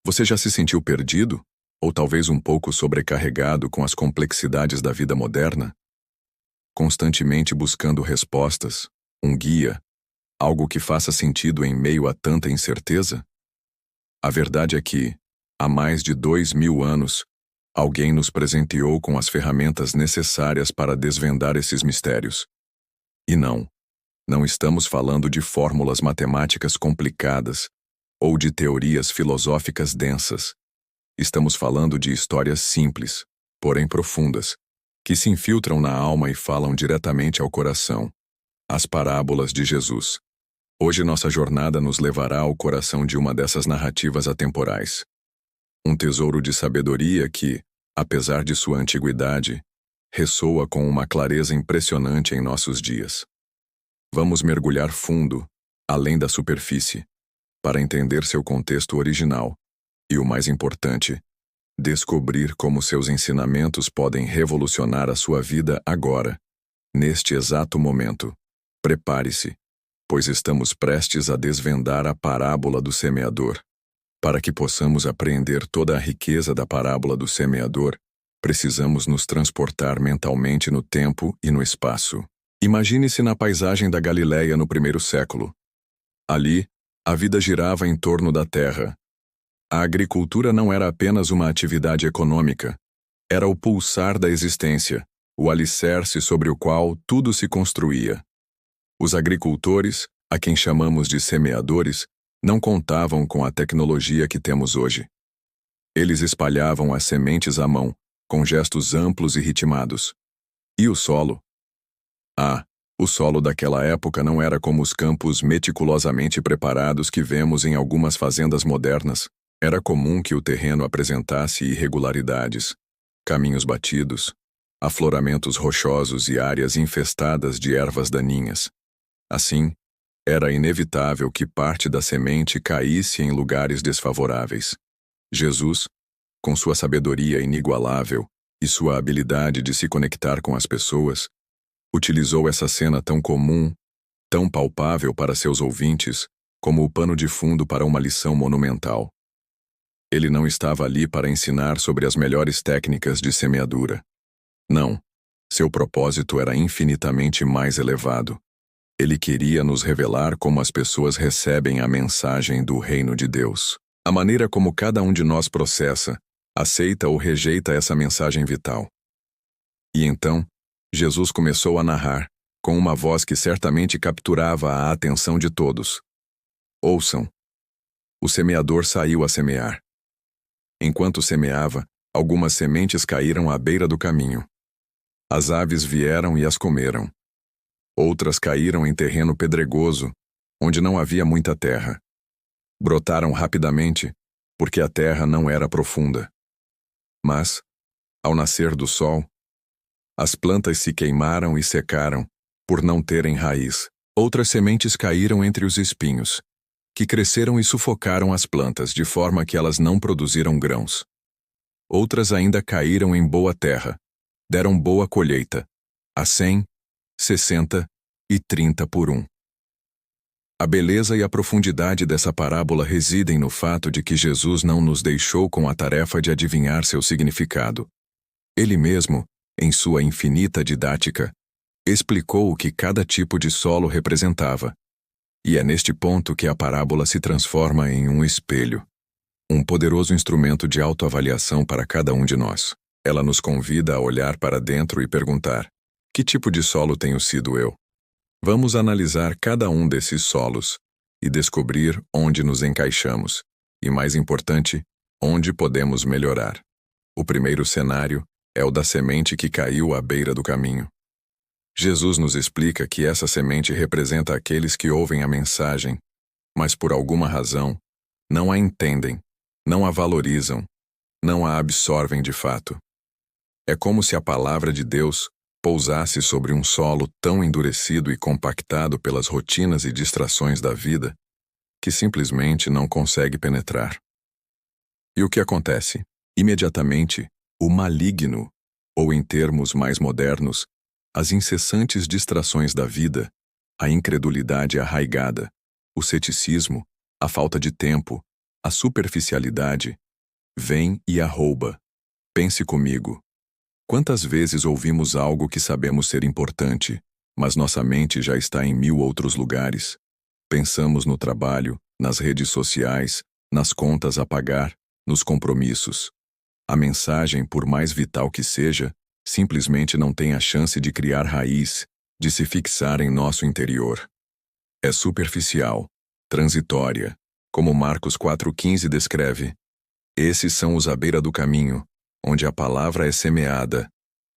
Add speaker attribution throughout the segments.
Speaker 1: Você já se sentiu perdido? Ou talvez um pouco sobrecarregado com as complexidades da vida moderna? Constantemente buscando respostas, um guia, algo que faça sentido em meio a tanta incerteza? A verdade é que, há mais de 2000 anos, alguém nos presenteou com as ferramentas necessárias para desvendar esses mistérios. E não estamos falando de fórmulas matemáticas complicadas ou de teorias filosóficas densas. Estamos falando de histórias simples, porém profundas, que se infiltram na alma e falam diretamente ao coração. As parábolas de Jesus. Hoje nossa jornada nos levará ao coração de uma dessas narrativas atemporais. Um tesouro de sabedoria que, apesar de sua antiguidade, ressoa com uma clareza impressionante em nossos dias. Vamos mergulhar fundo, além da superfície, para entender seu contexto original e, o mais importante, descobrir como seus ensinamentos podem revolucionar a sua vida agora, neste exato momento. Prepare-se, pois estamos prestes a desvendar a parábola do semeador. Para que possamos apreender toda a riqueza da parábola do semeador, precisamos nos transportar mentalmente no tempo e no espaço. Imagine-se na paisagem da Galileia no primeiro século. Ali, a vida girava em torno da terra. A agricultura não era apenas uma atividade econômica, era o pulsar da existência, o alicerce sobre o qual tudo se construía. Os agricultores, a quem chamamos de semeadores, não contavam com a tecnologia que temos hoje. Eles espalhavam as sementes à mão, com gestos amplos e ritmados. E o solo? O solo daquela época não era como os campos meticulosamente preparados que vemos em algumas fazendas modernas. Era comum que o terreno apresentasse irregularidades, caminhos batidos, afloramentos rochosos e áreas infestadas de ervas daninhas. Assim, era inevitável que parte da semente caísse em lugares desfavoráveis. Jesus, com sua sabedoria inigualável e sua habilidade de se conectar com as pessoas, utilizou essa cena tão comum, tão palpável para seus ouvintes, como o pano de fundo para uma lição monumental. Ele não estava ali para ensinar sobre as melhores técnicas de semeadura. Não, seu propósito era infinitamente mais elevado. Ele queria nos revelar como as pessoas recebem a mensagem do reino de Deus. A maneira como cada um de nós processa, aceita ou rejeita essa mensagem vital. E então, Jesus começou a narrar, com uma voz que certamente capturava a atenção de todos. Ouçam. O semeador saiu a semear. Enquanto semeava, algumas sementes caíram à beira do caminho. As aves vieram e as comeram. Outras caíram em terreno pedregoso, onde não havia muita terra. Brotaram rapidamente, porque a terra não era profunda. Mas, ao nascer do sol, as plantas se queimaram e secaram, por não terem raiz. Outras sementes caíram entre os espinhos, que cresceram e sufocaram as plantas, de forma que elas não produziram grãos. Outras ainda caíram em boa terra, deram boa colheita, a 100, 60 e 30 por 1. A beleza e a profundidade dessa parábola residem no fato de que Jesus não nos deixou com a tarefa de adivinhar seu significado. Ele mesmo, em sua infinita didática, explicou o que cada tipo de solo representava. E é neste ponto que a parábola se transforma em um espelho, um poderoso instrumento de autoavaliação para cada um de nós. Ela nos convida a olhar para dentro e perguntar: que tipo de solo tenho sido eu? Vamos analisar cada um desses solos e descobrir onde nos encaixamos e, mais importante, onde podemos melhorar. O primeiro cenário é o da semente que caiu à beira do caminho. Jesus nos explica que essa semente representa aqueles que ouvem a mensagem, mas por alguma razão não a entendem, não a valorizam, não a absorvem de fato. É como se a palavra de Deus pousasse sobre um solo tão endurecido e compactado pelas rotinas e distrações da vida que simplesmente não consegue penetrar. E o que acontece? Imediatamente, o maligno, ou em termos mais modernos, as incessantes distrações da vida, a incredulidade arraigada, o ceticismo, a falta de tempo, A superficialidade vem e a rouba. Pense comigo. Quantas vezes ouvimos algo que sabemos ser importante, mas nossa mente já está em 1000 outros lugares? Pensamos no trabalho, nas redes sociais, nas contas a pagar, nos compromissos. A mensagem, por mais vital que seja, simplesmente não tem a chance de criar raiz, de se fixar em nosso interior. É superficial, transitória, como Marcos 4,15 descreve. Esses são os à beira do caminho, onde a palavra é semeada,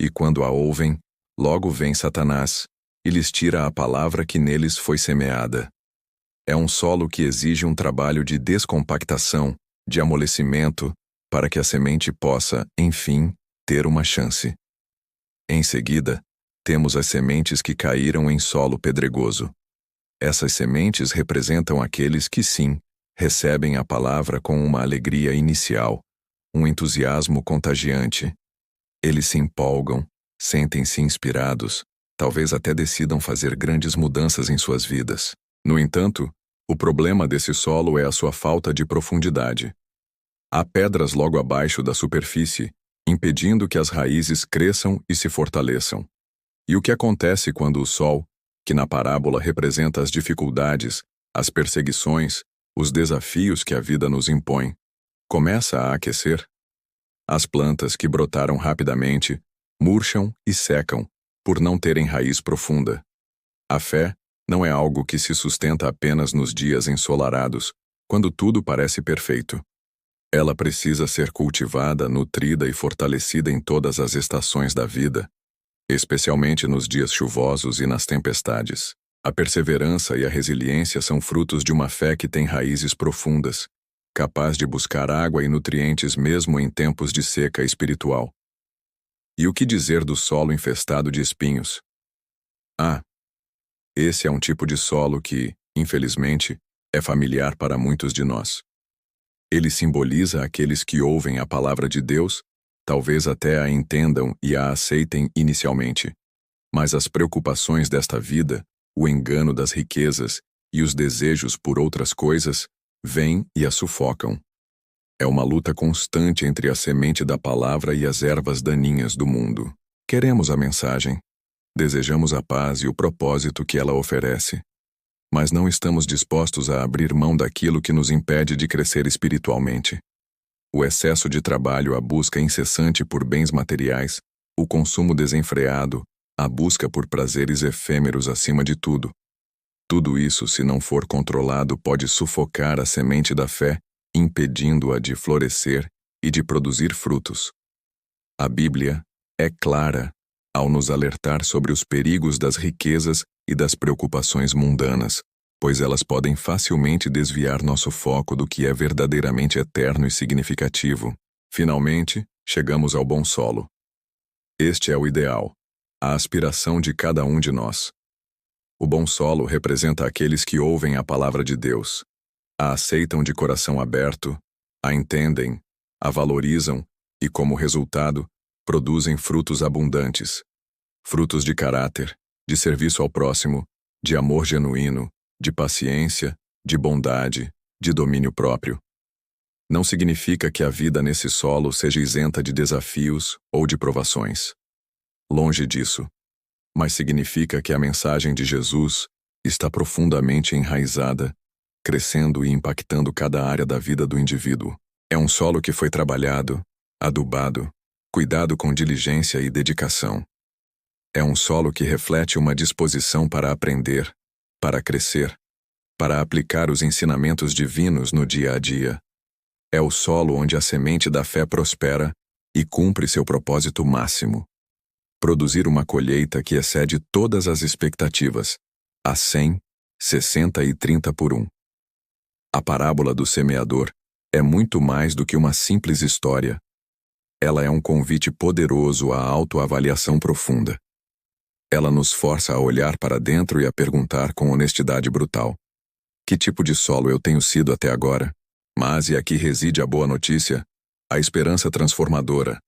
Speaker 1: e quando a ouvem, logo vem Satanás, e lhes tira a palavra que neles foi semeada. É um solo que exige um trabalho de descompactação, de amolecimento, para que a semente possa, enfim, ter uma chance. Em seguida, temos as sementes que caíram em solo pedregoso. Essas sementes representam aqueles que, sim, recebem a palavra com uma alegria inicial, um entusiasmo contagiante. Eles se empolgam, sentem-se inspirados, talvez até decidam fazer grandes mudanças em suas vidas. No entanto, o problema desse solo é a sua falta de profundidade. Há pedras logo abaixo da superfície, impedindo que as raízes cresçam e se fortaleçam. E o que acontece quando o sol, que na parábola representa as dificuldades, as perseguições, os desafios que a vida nos impõe, começa a aquecer? As plantas que brotaram rapidamente murcham e secam, por não terem raiz profunda. A fé não é algo que se sustenta apenas nos dias ensolarados, quando tudo parece perfeito. Ela precisa ser cultivada, nutrida e fortalecida em todas as estações da vida, especialmente nos dias chuvosos e nas tempestades. A perseverança e a resiliência são frutos de uma fé que tem raízes profundas, capaz de buscar água e nutrientes mesmo em tempos de seca espiritual. E o que dizer do solo infestado de espinhos? Esse é um tipo de solo que, infelizmente, é familiar para muitos de nós. Ele simboliza aqueles que ouvem a palavra de Deus, talvez até a entendam e a aceitem inicialmente. Mas as preocupações desta vida, o engano das riquezas e os desejos por outras coisas, vêm e a sufocam. É uma luta constante entre a semente da palavra e as ervas daninhas do mundo. Queremos a mensagem. Desejamos a paz e o propósito que ela oferece. Mas não estamos dispostos a abrir mão daquilo que nos impede de crescer espiritualmente. O excesso de trabalho, a busca incessante por bens materiais, o consumo desenfreado, a busca por prazeres efêmeros acima de tudo. Tudo isso, se não for controlado, pode sufocar a semente da fé, impedindo-a de florescer e de produzir frutos. A Bíblia é clara ao nos alertar sobre os perigos das riquezas e das preocupações mundanas, pois elas podem facilmente desviar nosso foco do que é verdadeiramente eterno e significativo. Finalmente, chegamos ao bom solo. Este é o ideal, a aspiração de cada um de nós. O bom solo representa aqueles que ouvem a palavra de Deus, a aceitam de coração aberto, a entendem, a valorizam e, como resultado, produzem frutos abundantes. Frutos de caráter, de serviço ao próximo, de amor genuíno, de paciência, de bondade, de domínio próprio. Não significa que a vida nesse solo seja isenta de desafios ou de provações. Longe disso. Mas significa que a mensagem de Jesus está profundamente enraizada, crescendo e impactando cada área da vida do indivíduo. É um solo que foi trabalhado, adubado, cuidado com diligência e dedicação. É um solo que reflete uma disposição para aprender, para crescer, para aplicar os ensinamentos divinos no dia a dia. É o solo onde a semente da fé prospera e cumpre seu propósito máximo: produzir uma colheita que excede todas as expectativas, a 100, 60 e 30 por 1. A parábola do semeador é muito mais do que uma simples história. Ela é um convite poderoso à autoavaliação profunda. Ela nos força a olhar para dentro e a perguntar com honestidade brutal: que tipo de solo eu tenho sido até agora? Mas e aqui reside a boa notícia, a esperança transformadora.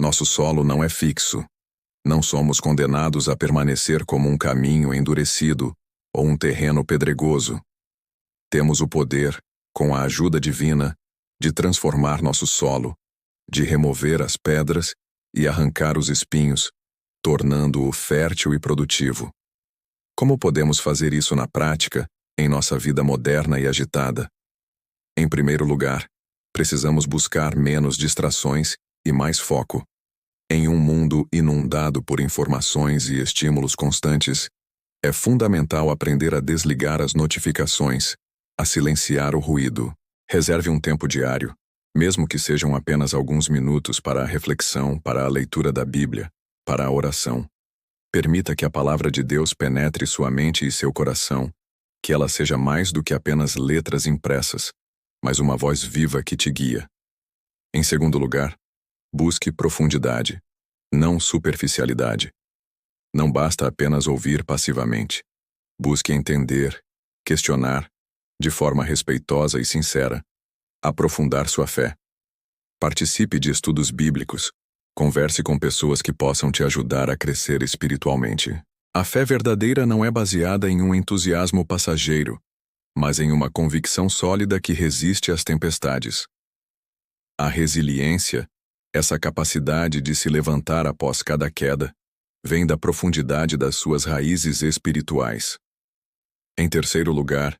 Speaker 1: Nosso solo não é fixo. Não somos condenados a permanecer como um caminho endurecido ou um terreno pedregoso. Temos o poder, com a ajuda divina, de transformar nosso solo, de remover as pedras e arrancar os espinhos, tornando-o fértil e produtivo. Como podemos fazer isso na prática, em nossa vida moderna e agitada? Em primeiro lugar, precisamos buscar menos distrações e mais foco. Em um mundo inundado por informações e estímulos constantes, é fundamental aprender a desligar as notificações, a silenciar o ruído. Reserve um tempo diário, mesmo que sejam apenas alguns minutos para a reflexão, para a leitura da Bíblia, para a oração. Permita que a palavra de Deus penetre sua mente e seu coração, que ela seja mais do que apenas letras impressas, mas uma voz viva que te guia. Em segundo lugar, busque profundidade, não superficialidade. Não basta apenas ouvir passivamente. Busque entender, questionar, de forma respeitosa e sincera, aprofundar sua fé. Participe de estudos bíblicos. Converse com pessoas que possam te ajudar a crescer espiritualmente. A fé verdadeira não é baseada em um entusiasmo passageiro, mas em uma convicção sólida que resiste às tempestades. A resiliência, essa capacidade de se levantar após cada queda, vem da profundidade das suas raízes espirituais. Em terceiro lugar,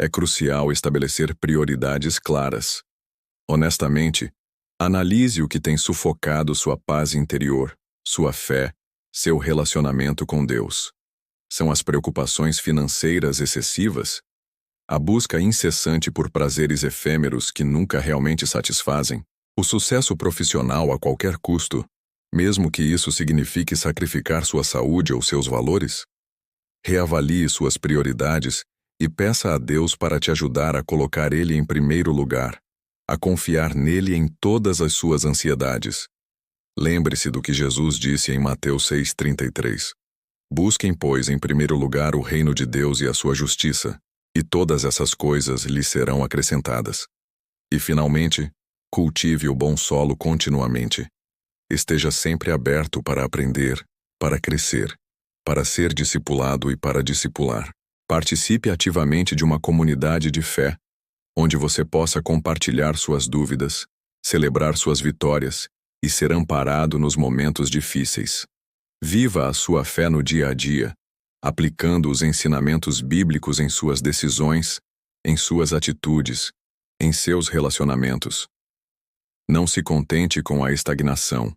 Speaker 1: é crucial estabelecer prioridades claras. Honestamente, analise o que tem sufocado sua paz interior, sua fé, seu relacionamento com Deus. São as preocupações financeiras excessivas? A busca incessante por prazeres efêmeros que nunca realmente satisfazem? O sucesso profissional a qualquer custo, mesmo que isso signifique sacrificar sua saúde ou seus valores? Reavalie suas prioridades e peça a Deus para te ajudar a colocar Ele em primeiro lugar, a confiar nele em todas as suas ansiedades. Lembre-se do que Jesus disse em Mateus 6,33. Busquem, pois, em primeiro lugar o reino de Deus e a sua justiça, e todas essas coisas lhes serão acrescentadas. E, finalmente, cultive o bom solo continuamente. Esteja sempre aberto para aprender, para crescer, para ser discipulado e para discipular. Participe ativamente de uma comunidade de fé, onde você possa compartilhar suas dúvidas, celebrar suas vitórias e ser amparado nos momentos difíceis. Viva a sua fé no dia a dia, aplicando os ensinamentos bíblicos em suas decisões, em suas atitudes, em seus relacionamentos. Não se contente com a estagnação.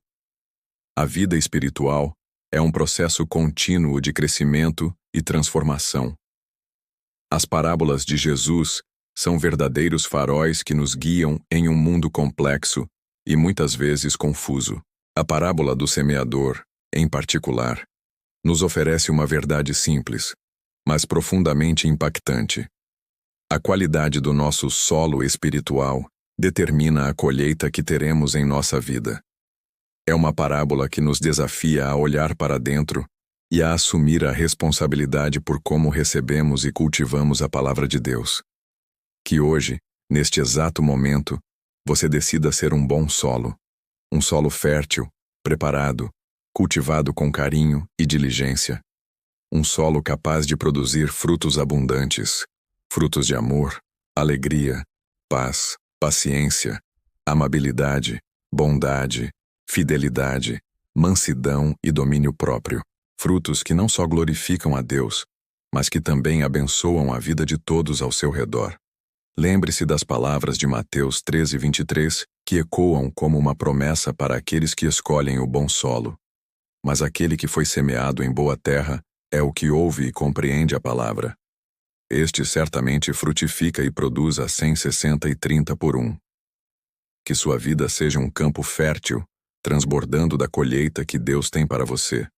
Speaker 1: A vida espiritual é um processo contínuo de crescimento e transformação. As parábolas de Jesus são verdadeiros faróis que nos guiam em um mundo complexo e muitas vezes confuso. A parábola do semeador, em particular, nos oferece uma verdade simples, mas profundamente impactante. A qualidade do nosso solo espiritual determina a colheita que teremos em nossa vida. É uma parábola que nos desafia a olhar para dentro e a assumir a responsabilidade por como recebemos e cultivamos a palavra de Deus. Que hoje, neste exato momento, você decida ser um bom solo, um solo fértil, preparado, cultivado com carinho e diligência. Um solo capaz de produzir frutos abundantes, frutos de amor, alegria, paz, paciência, amabilidade, bondade, fidelidade, mansidão e domínio próprio. Frutos que não só glorificam a Deus, mas que também abençoam a vida de todos ao seu redor. Lembre-se das palavras de Mateus 13:23, que ecoam como uma promessa para aqueles que escolhem o bom solo. Mas aquele que foi semeado em boa terra é o que ouve e compreende a palavra. Este certamente frutifica e produz a 100, 60 e 30 por 1. Que sua vida seja um campo fértil, transbordando da colheita que Deus tem para você.